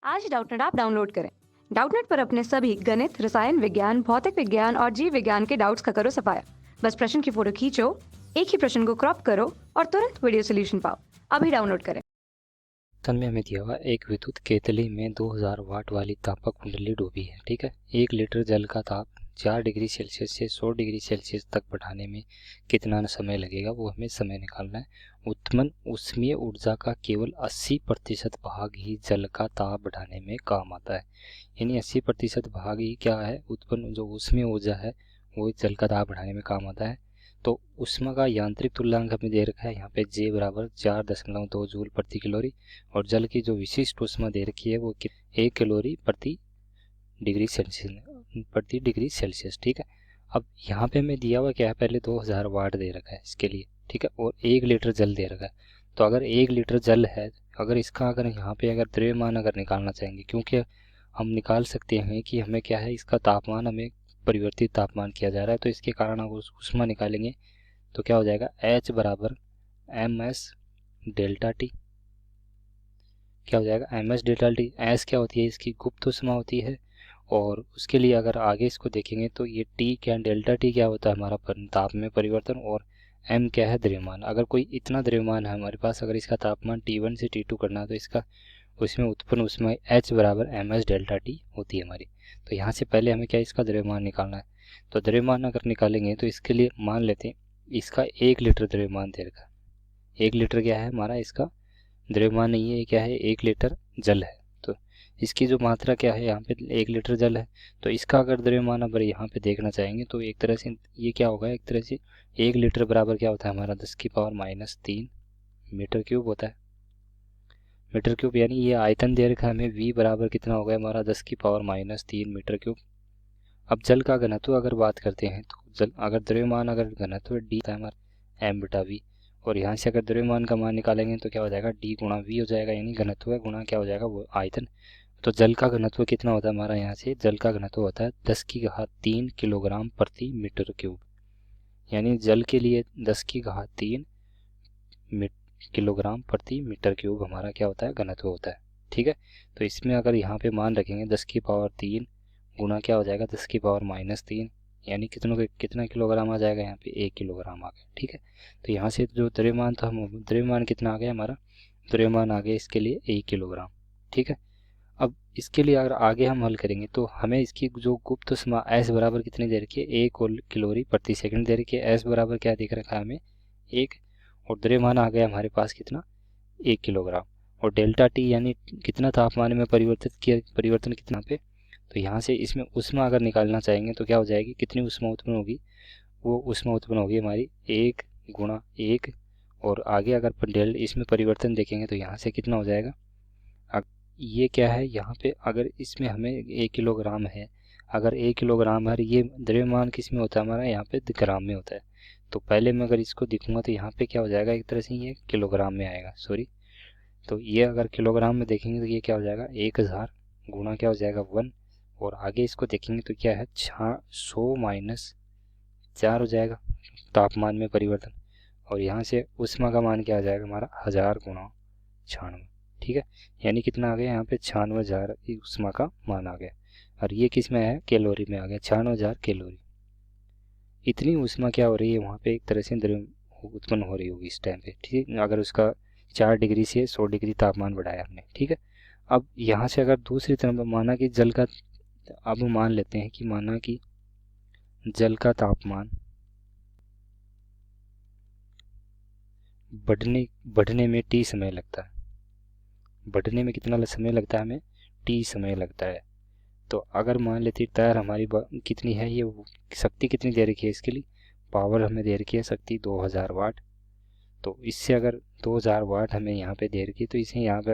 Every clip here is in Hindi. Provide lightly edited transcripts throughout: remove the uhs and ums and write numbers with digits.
आज डाउटनेट ऐप डाउनलोड करें। डाउटनेट पर अपने सभी गणित, रसायन विज्ञान, भौतिक विज्ञान और जीव विज्ञान के डाउट्स का करो सफाया। बस प्रश्न की फोटो खींचो, एक ही प्रश्न को क्रॉप करो और तुरंत वीडियो सोल्यूशन पाओ। अभी डाउनलोड करें। में हमें दिया हुआ एक विद्युत केतली में 2000 वाट वाली तापक कुंडली डूबी है। ठीक है, 1 लीटर जल का ताप 4 डिग्री सेल्सियस से 100 डिग्री सेल्सियस तक बढ़ाने में कितना समय लगेगा, वो हमें समय निकालना है। उत्पन्न ऊष्मीय ऊर्जा का केवल 80% भाग ही जल का ताप बढ़ाने में काम आता है। यानी 80% भाग ही क्या है, उत्पन्न जो ऊष्मीय ऊर्जा है वो जल का ताप बढ़ाने में काम आता है। तो ऊष्मा का यांत्रिक तुल्यांक हमें दे रखा है यहाँ पे J बराबर 4.2 जूल प्रति कैलोरी, और जल की जो विशिष्ट ऊष्मा दे रखी है वो 1 कैलोरी प्रति डिग्री सेल्सियस। ठीक है, अब यहाँ पे हमें दिया हुआ क्या है, पहले 2000 वाट दे रखा है इसके लिए। ठीक है, और 1 लीटर जल दे रखा है। तो अगर 1 लीटर जल है, अगर इसका अगर यहाँ पे अगर द्रव्यमान अगर निकालना चाहेंगे, क्योंकि हम निकाल सकते हैं कि हमें क्या है, इसका तापमान हमें परिवर्तित तापमान किया जा रहा है, तो इसके कारण अगर ऊष्मा निकालेंगे तो क्या हो जाएगा, H बराबर MS डेल्टा टी। क्या हो जाएगा, MS डेल्टा टी। एस क्या होती है, इसकी गुप्त ऊष्मा होती है। और उसके लिए अगर आगे इसको देखेंगे तो ये टी क्या, डेल्टा टी क्या होता है, हमारा ताप में परिवर्तन, और M क्या है, द्रव्यमान। अगर कोई इतना द्रव्यमान है हमारे पास, अगर इसका तापमान T1 से T2 करना है तो इसका उसमें उत्पन्न ऊष्मा H बराबर MS डेल्टा टी होती है हमारी। तो यहाँ से पहले हमें क्या, इसका द्रव्यमान निकालना है। तो द्रव्यमान अगर निकालेंगे तो इसके लिए मान लेते हैं इसका 1 लीटर द्रव्यमान दे रखा है। 1 लीटर क्या है हमारा, इसका द्रव्यमान नहीं है, क्या है, 1 लीटर जल है। तो इसकी जो मात्रा क्या है, यहाँ पे 1 लीटर जल है। तो इसका अगर द्रव्यमान अगर यहाँ पे देखना चाहेंगे तो एक तरह से ये क्या होगा, एक तरह से 1 लीटर बराबर क्या होता है हमारा, 10⁻³ मीटर क्यूब होता है। मीटर क्यूब, यानी ये आयतन दे रखा है हमें, V बराबर कितना हो गया हमारा, 10⁻³ मीटर क्यूब। अब जल का घनत्व अगर बात करते हैं तो जल अगर द्रव्यमान अगर घनत्व D था हमारा M/V, और यहाँ से अगर द्रव्यमान का मान निकालेंगे तो क्या हो जाएगा, D गुणा V हो जाएगा, यानी घनत्व गुणा क्या हो जाएगा, वो आयतन। तो जल का घनत्व कितना होता है हमारा, यहाँ से जल का घनत्व होता है 10⁻³ किलोग्राम प्रति मीटर क्यूब। यानी जल के लिए 10⁻³ किलोग्राम प्रति मीटर क्यूब हमारा क्या होता है, घनत्व होता है। ठीक है, तो इसमें अगर यहाँ पे मान रखेंगे 10⁻³ गुना क्या हो जाएगा, 10⁻³ यानी कितना किलोग्राम आ जाएगा, यहाँ पे 1 किलोग्राम आ गया। ठीक है, तो यहाँ से जो द्रव्यमान था, हम द्रव्यमान कितना आ गया हमारा, द्रव्यमान आ गया इसके लिए 1 किलोग्राम। ठीक है, अब इसके लिए अगर आगे हम हल करेंगे तो हमें इसकी जो गुप्त ऊष्मा S बराबर कितनी दे रखी है, 1 कैलोरी प्रति सेकंड दे रखी है। S बराबर क्या दिख रखा है हमें, 1, और द्रव्यमान आ गया हमारे पास कितना, 1 किलोग्राम। और डेल्टा टी यानी कितना तापमान में परिवर्तन कितना पे। तो यहाँ से इसमें ऊष्मा अगर निकालना चाहेंगे तो क्या हो जाएगी, कितनी ऊष्मा उत्पन्न होगी, वो ऊष्मा उत्पन्न होगी हमारी 1 गुणा 1, और आगे अगर डेल इसमें परिवर्तन देखेंगे तो यहाँ से कितना हो जाएगा, ये क्या है, यहाँ पे अगर इसमें हमें 1 किलोग्राम है, अगर 1 किलोग्राम है, ये द्रव्यमान किस में होता है हमारा, यहाँ पे ग्राम में होता है। तो पहले मैं अगर इसको दिखूंगा तो यहाँ पे क्या हो जाएगा, एक तरह से ये किलोग्राम में आएगा, सॉरी। तो ये अगर किलोग्राम में देखेंगे तो ये क्या हो जाएगा, 1000 गुणा क्या हो जाएगा 1, और आगे इसको देखेंगे तो क्या है, 100 - 4 हो जाएगा तापमान में परिवर्तन, और यहाँ से ऊष्मा का मान क्या आ जाएगा हमारा, 1000 गुणा 96। ठीक है, यानी कितना आ गया यहाँ पे, 96,000 ऊष्मा का मान आ गया, और ये किस में है, कैलोरी में आ गया, 96,000 कैलोरी। इतनी ऊष्मा क्या हो रही है वहाँ पे, एक तरह से उत्पन्न हो रही होगी इस टाइम पे। ठीक है, अगर उसका 4 डिग्री से 100 डिग्री तापमान बढ़ाया हमने। ठीक है, अब यहाँ से अगर दूसरी तरफ माना कि जल का, अब मान लेते हैं कि माना कि जल का तापमान बढ़ने में T समय लगता है, बढ़ने में कितना समय लगता है हमें, T समय लगता है। तो अगर मान लेते तैयार हमारी कितनी है, ये शक्ति कितनी दे रखी है, इसके लिए पावर हमें दे रखी है शक्ति 2000 वाट। तो इससे अगर 2000 वाट हमें यहाँ पे दे रखी है, तो इसे यहाँ पे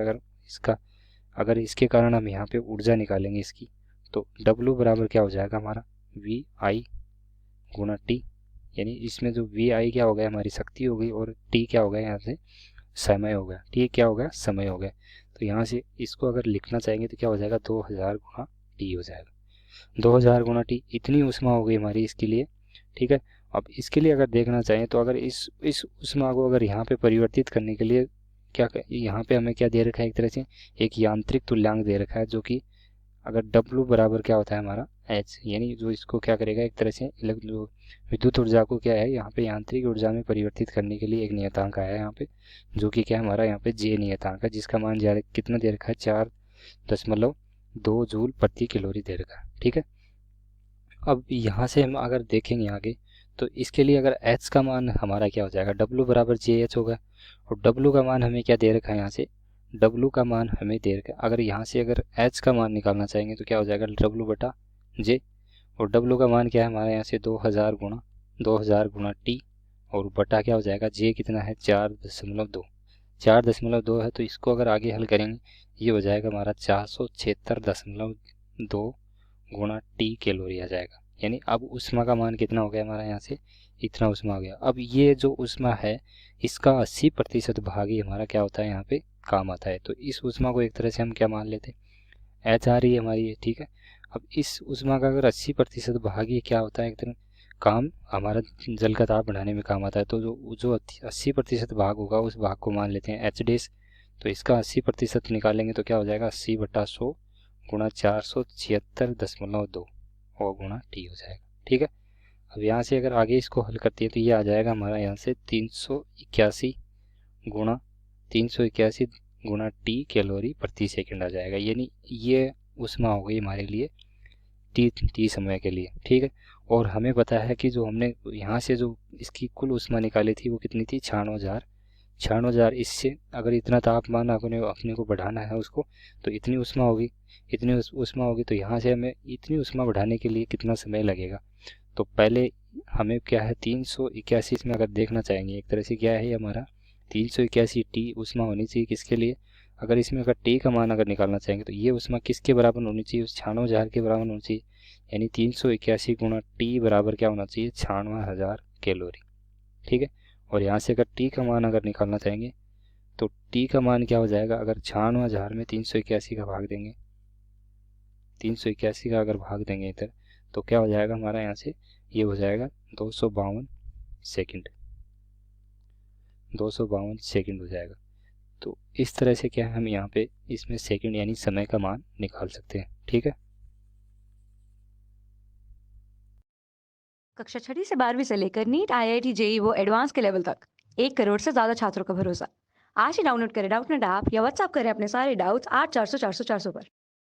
अगर इसके कारण हम यहाँ पे ऊर्जा निकालेंगे इसकी, तो W बराबर क्या हो जाएगा हमारा, VI गुणा T। यानी इसमें जो VI क्या हो गया, हमारी शक्ति हो गई, और T क्या हो गया, यहाँ से समय हो गया। T क्या हो गया, समय हो गया। तो यहाँ से इसको अगर लिखना चाहेंगे तो क्या हो जाएगा, 2000 गुणा T हो जाएगा। 2000 गुणा T, इतनी ऊष्मा हो गई हमारी इसके लिए। ठीक है, अब इसके लिए अगर देखना चाहें तो अगर इस ऊष्मा को अगर यहाँ पे परिवर्तित करने के लिए यहाँ पे हमें क्या दे रखा है, एक तरह से एक यांत्रिक तुल्यांक दे रखा है, जो कि अगर W बराबर क्या होता है हमारा H, यानी जो इसको क्या करेगा, एक तरह से जो विद्युत ऊर्जा को क्या है यहाँ पे यांत्रिक ऊर्जा में परिवर्तित करने के लिए एक नियतांक आया है यहाँ पे, जो कि क्या है हमारा यहाँ पे J नियतांक है, जिसका मान कितना दे रखा है, 4.2 जूल प्रति कैलोरी दे रखा है। ठीक है, अब यहाँ से हम अगर देखेंगे आगे, तो इसके लिए अगर H का मान हमारा क्या हो जाएगा, W बराबर JH होगा, और W का मान हमें क्या दे रखा है यहाँ से, W का मान हमें दे रखा है, अगर यहाँ से अगर H का मान निकालना चाहेंगे तो क्या हो जाएगा, W बटा J, और W का मान क्या है हमारे यहाँ से 2000 गुणा T, और बटा क्या हो जाएगा, J कितना है 4.2 है, तो इसको अगर आगे हल करेंगे ये हो जाएगा हमारा 476.2 गुणा T कैलोरी आ जाएगा। यानी अब ऊष्मा का मान कितना हो गया हमारा, यहाँ से इतना ऊष्मा हो गया। अब ये जो ऊष्मा है इसका 80% भाग ही हमारा क्या होता है, यहाँ पे काम आता है। तो इस ऊष्मा को एक तरह से हम क्या मान लेते हैं, एच आ रही है हमारी ये, ठीक है। अब इस ऊष्मा का अगर 80% भाग ही क्या होता है, एक तरह काम हमारा जल का दाब बढ़ाने में काम आता है, तो जो 80% भाग होगा उस भाग को मान लेते हैं एच डेस। तो इसका 80% निकालेंगे तो क्या हो जाएगा, 80/100 गुणा 476.2 और गुणा T हो जाएगा। ठीक है, अब यहाँ से अगर आगे इसको हल करते हैं तो ये आ जाएगा हमारा यहाँ से 381 गुणा T कैलोरी प्रति सेकंड आ जाएगा। यानी ये ऊष्मा हो गई हमारे लिए टी समय के लिए। ठीक है, और हमें पता है कि जो हमने यहाँ से जो इसकी कुल ऊष्मा निकाली थी वो कितनी थी, 96,000। इससे अगर इतना तापमान अपने को बढ़ाना है उसको, तो इतनी ऊष्मा होगी, तो यहाँ से हमें इतनी ऊष्मा बढ़ाने के लिए कितना समय लगेगा। तो पहले हमें क्या है 381 इसमें अगर देखना चाहेंगे, एक तरह से क्या है हमारा 381 टी ऊष्मा होनी चाहिए किसके लिए, अगर इसमें अगर टी का मान अगर निकालना चाहेंगे तो ये ऊष्मा किसके बराबर होनी चाहिए, 96,000 के बराबर होनी चाहिए। यानी 381 गुणा टी बराबर क्या होना चाहिए, 96,000 कैलोरी। ठीक है, और यहाँ से अगर टी का मान अगर निकालना चाहेंगे तो टी का मान क्या हो जाएगा, अगर 96,000 में 381 का भाग देंगे, 381 का अगर भाग देंगे इधर, तो क्या हो जाएगा हमारा यहाँ से, ये हो जाएगा 252 सेकंड, 252 सेकंड हो जाएगा। तो इस तरह से क्या है हम यहाँ पे इसमें सेकंड यानी समय का मान निकाल सकते हैं। ठीक है, कक्षा 6वीं से 12वीं से लेकर नीट, IIT, JEE वो एडवांस के लेवल तक 1 करोड़ से ज्यादा छात्रों का भरोसा। आज ही डाउनलोड करें डाउटनेट ऐप या व्हाट्सएप करें अपने सारे डाउट्स 8400 400 400 पर।